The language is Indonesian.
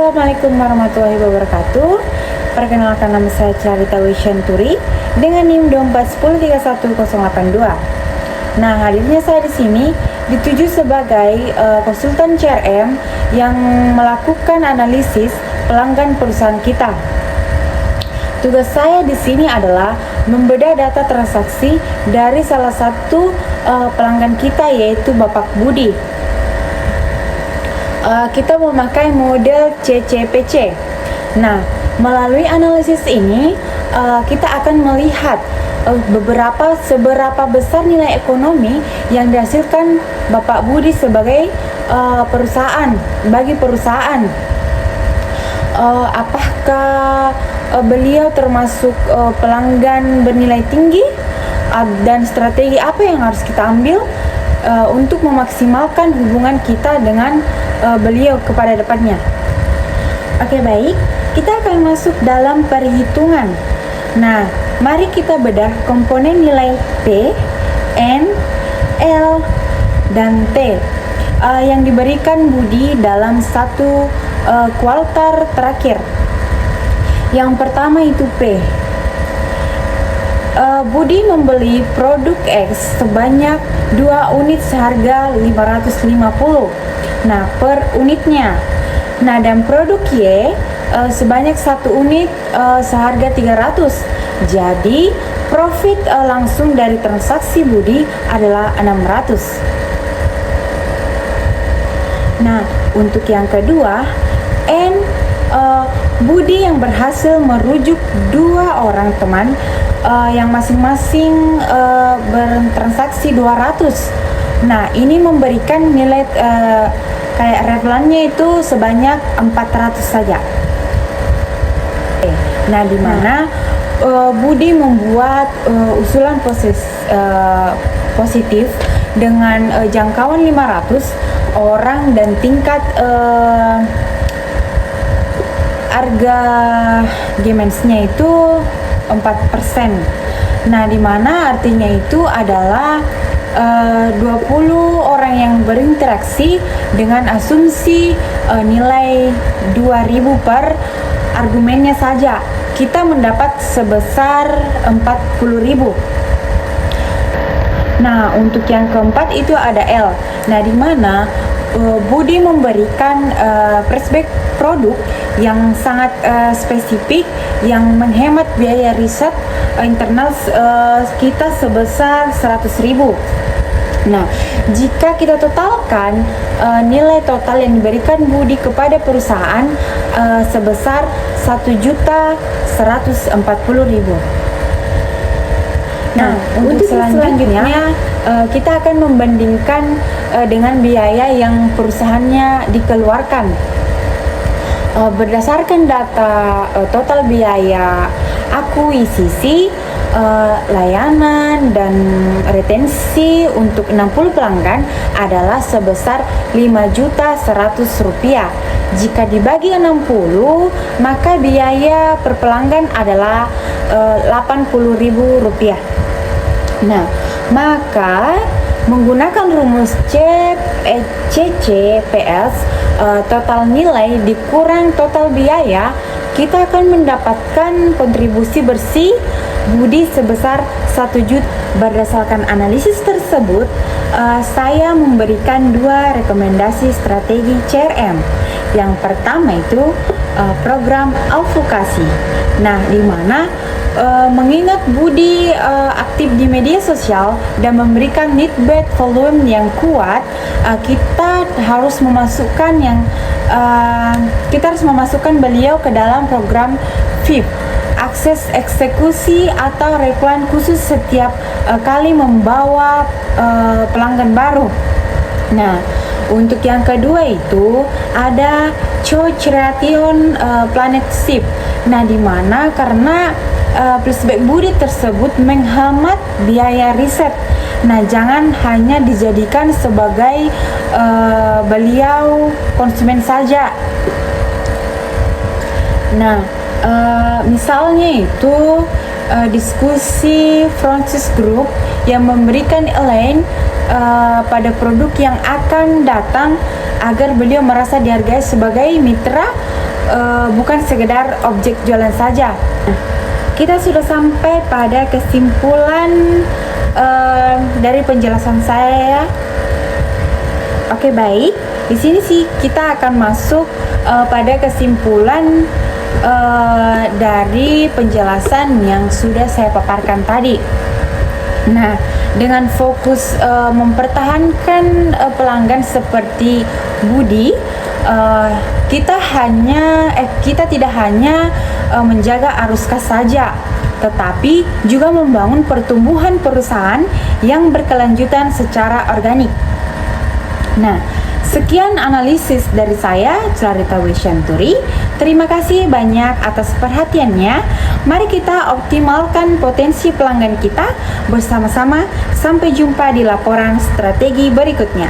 Assalamualaikum warahmatullahi wabarakatuh. Perkenalkan, nama saya Carita Wisyanturi dengan NIM 2413182. Nah, hadirnya saya di sini dituju sebagai konsultan CRM yang melakukan analisis pelanggan perusahaan kita. Tugas saya di sini adalah membedah data transaksi dari salah satu pelanggan kita, yaitu Bapak Budi. Kita memakai model CCPC. Nah, melalui analisis ini kita akan melihat seberapa besar nilai ekonomi yang dihasilkan Bapak Budi sebagai perusahaan. Apakah beliau termasuk pelanggan bernilai tinggi, dan strategi apa yang harus kita ambil untuk memaksimalkan hubungan kita dengan beliau kepada depannya. Oke, baik, kita akan masuk dalam perhitungan. Nah, mari kita bedah komponen nilai P, N, L, dan T yang diberikan Budi dalam satu kuartal terakhir. Yang pertama itu P. Budi membeli produk X sebanyak 2 unit seharga 550. Nah, per unitnya. Nah, dan produk Y sebanyak 1 unit seharga 300. Jadi, profit langsung dari transaksi Budi adalah 600. Nah, untuk yang kedua, N, Budi yang berhasil merujuk 2 orang teman yang masing-masing bertransaksi 200. Nah, ini memberikan nilai kayak revelannya itu sebanyak 400 saja. Nah, di mana Budi membuat usulan positif dengan jangkauan 500 orang dan tingkat harga gemensnya itu 4%. Nah, di mana artinya itu adalah 20 orang yang berinteraksi dengan asumsi nilai 2000 per argumennya saja. Kita mendapat sebesar 40.000. Nah, untuk yang keempat itu ada L. Nah, di mana Budi memberikan prospek produk yang sangat spesifik yang menghemat biaya riset internal kita sebesar 100.000. Nah, jika kita totalkan nilai total yang diberikan Budi kepada perusahaan sebesar 1.140.000. Nah, untuk selanjutnya kita akan membandingkan dengan biaya yang perusahaannya dikeluarkan. Berdasarkan data total biaya akuisisi, layanan, dan retensi untuk 60 pelanggan adalah sebesar Rp5.100.000. Jika dibagi 60, maka biaya per pelanggan adalah Rp80.000. Nah, maka menggunakan rumus CCPS, total nilai dikurang total biaya, kita akan mendapatkan kontribusi bersih Budi sebesar 1 juta. Berdasarkan analisis tersebut, saya memberikan 2 rekomendasi strategi CRM. Yang pertama itu program advokasi. Nah, di mana mengingat Budi aktif di media sosial dan memberikan lead volume yang kuat, kita harus memasukkan beliau ke dalam program VIP, akses eksekusi atau reklan khusus setiap kali membawa pelanggan baru. Nah, untuk yang kedua itu ada Choice Ration Planet Ship. Nah, di mana karena flashback Budi tersebut menghemat biaya riset. Nah, jangan hanya dijadikan sebagai beliau konsumen saja. Nah, misalnya itu diskusi Francis Group yang memberikan elaine pada produk yang akan datang agar beliau merasa dihargai sebagai mitra bukan sekedar objek jualan saja. Kita sudah sampai pada kesimpulan dari penjelasan saya. Oke, baik. Di sini sih kita akan masuk pada kesimpulan dari penjelasan yang sudah saya paparkan tadi. Nah, dengan fokus mempertahankan pelanggan seperti Budi, kita tidak hanya menjaga arus kas saja, tetapi juga membangun pertumbuhan perusahaan yang berkelanjutan secara organik. Nah, sekian analisis dari saya, Clarita Wisyanturi. Terima kasih banyak atas perhatiannya. Mari kita optimalkan potensi pelanggan kita bersama-sama. Sampai jumpa di laporan strategi berikutnya.